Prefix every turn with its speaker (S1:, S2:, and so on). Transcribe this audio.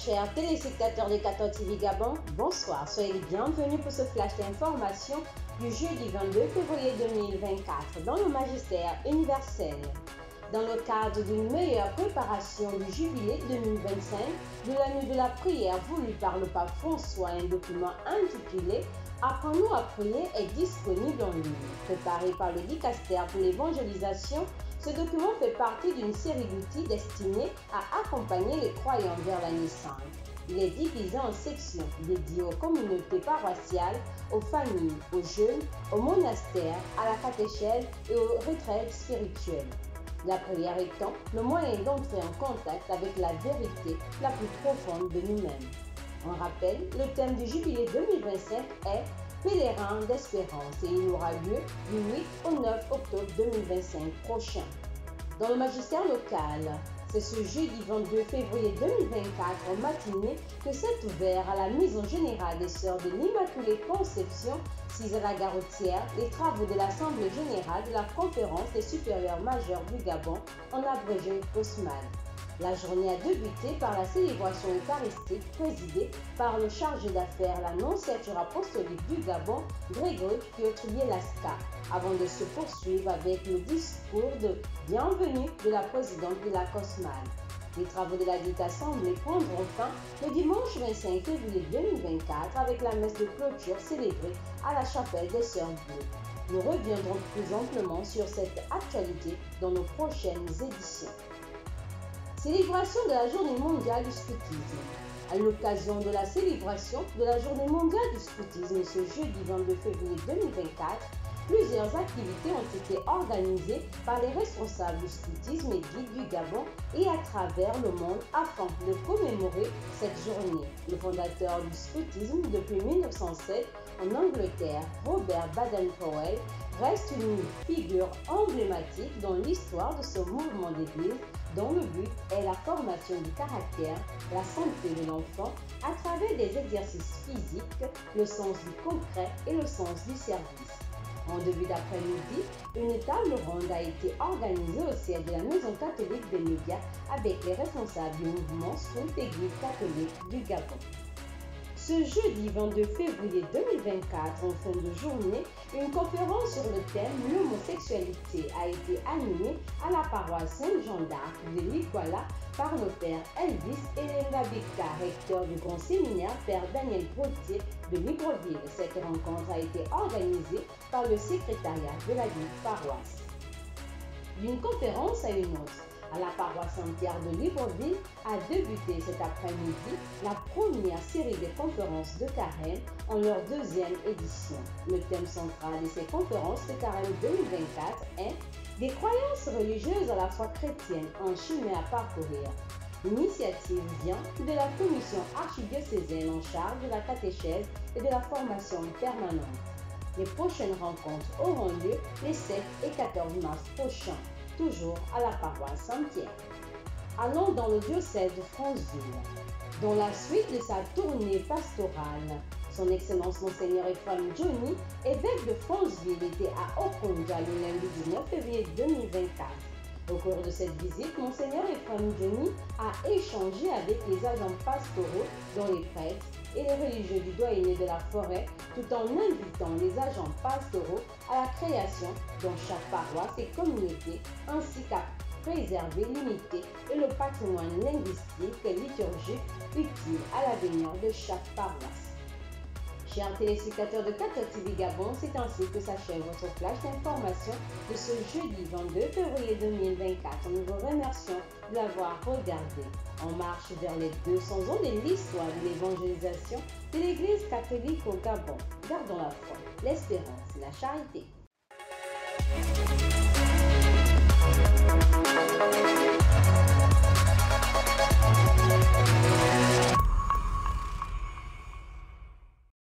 S1: chers téléspectateurs de 14 TV Gabon, bonsoir. Soyez les bienvenus pour ce flash d'information du jeudi 22 février 2024 dans le magistère universel. Dans le cadre d'une meilleure préparation du jubilé 2025 de la nuit de la prière voulue par le pape François, un document intitulé « Apprends-nous à prier » est disponible en ligne. Préparé par le dicaster pour l'évangélisation, ce document fait partie d'une série d'outils destinés à accompagner les croyants vers la naissance. Il est divisé en sections dédiées aux communautés paroissiales, aux familles, aux jeunes, aux monastères, à la catéchèse et aux retraites spirituelles. La prière étant le moyen d'entrer en contact avec la vérité la plus profonde de nous-mêmes. On rappelle, le thème du jubilé 2025 est Pèlerin d'espérance et il aura lieu du 8 au 9 octobre 2025 prochain. Dans le magistère local, c'est ce jeudi 22 février 2024 en matinée que s'est ouvert à la mise en générale des Sœurs de l'Immaculée Conception, 6 à la Garotière, les travaux de l'Assemblée générale de la Conférence des supérieurs majeurs du Gabon, en abrégé COSMAD. La journée a débuté par la célébration eucharistique présidée par le chargé d'affaires, la nonciature apostolique du Gabon, Grégory Piotr Bielaska, avant de se poursuivre avec le discours de bienvenue de la présidente de la COSMAD. Les travaux de la dite assemblée prendront fin le dimanche 25 février 2024 avec la messe de clôture célébrée à la chapelle des Sœurs Bleues. Nous reviendrons plus amplement sur cette actualité dans nos prochaines éditions. Célébration de la Journée mondiale du scoutisme. À l'occasion de la célébration de la Journée mondiale du scoutisme ce jeudi 22 février 2024, plusieurs activités ont été organisées par les responsables du scoutisme et guides du Gabon et à travers le monde afin de commémorer cette journée. Le fondateur du scoutisme depuis 1907 en Angleterre, Robert Baden-Powell, reste une figure emblématique dans l'histoire de ce mouvement d'église dont le but est la formation du caractère, la santé de l'enfant à travers des exercices physiques, le sens du concret et le sens du service. En début d'après-midi, une table ronde a été organisée au siège de la Maison catholique des médias avec les responsables du mouvement Scout et Guide catholique du Gabon. Ce jeudi 22 février 2024, en fin de journée, une conférence sur le thème « L'homosexualité » a été animée à la paroisse Saint-Jean d'Arc de l'Iguala par le père Elvis Elengabika, recteur du grand séminaire père Daniel Gauthier de Libreville. Cette rencontre a été organisée par le secrétariat de la dite paroisse. D'une conférence à une autre, à la paroisse Saint-Pierre de Libreville a débuté cet après-midi la première série de conférences de carême en leur deuxième édition. Le thème central de ces conférences de carême 2024 est « Des croyances religieuses à la fois chrétiennes, un chemin à parcourir ». L'initiative vient de la commission archidiocésaine en charge de la catéchèse et de la formation permanente. Les prochaines rencontres auront lieu les 7 et 14 mars prochains, toujours à la paroisse Saint-Pierre. Allons dans le diocèse de Franceville. Dans la suite de sa tournée pastorale, son Excellence Monseigneur Ephraim Johnny, évêque de Franceville, était à Okonja le lundi 19 février 2024. Au cours de cette visite, Monseigneur Ephraim Johnny a échangé avec les agents pastoraux, dont les prêtres et les religieux du doyenné de la forêt, tout en invitant les agents pastoraux à la création dans chaque paroisse et communauté, ainsi qu'à préserver l'unité et le patrimoine linguistique et liturgique utile à l'avenir de chaque paroisse. Chers téléspectateurs de 14 TV Gabon, c'est ainsi que s'achève votre flash d'information de ce jeudi 22 février 2024. Nous vous remercions de l'avoir regardé. On marche vers les 200 ans de l'histoire de l'évangélisation de l'Église catholique au Gabon. Gardons la foi, l'espérance et la charité.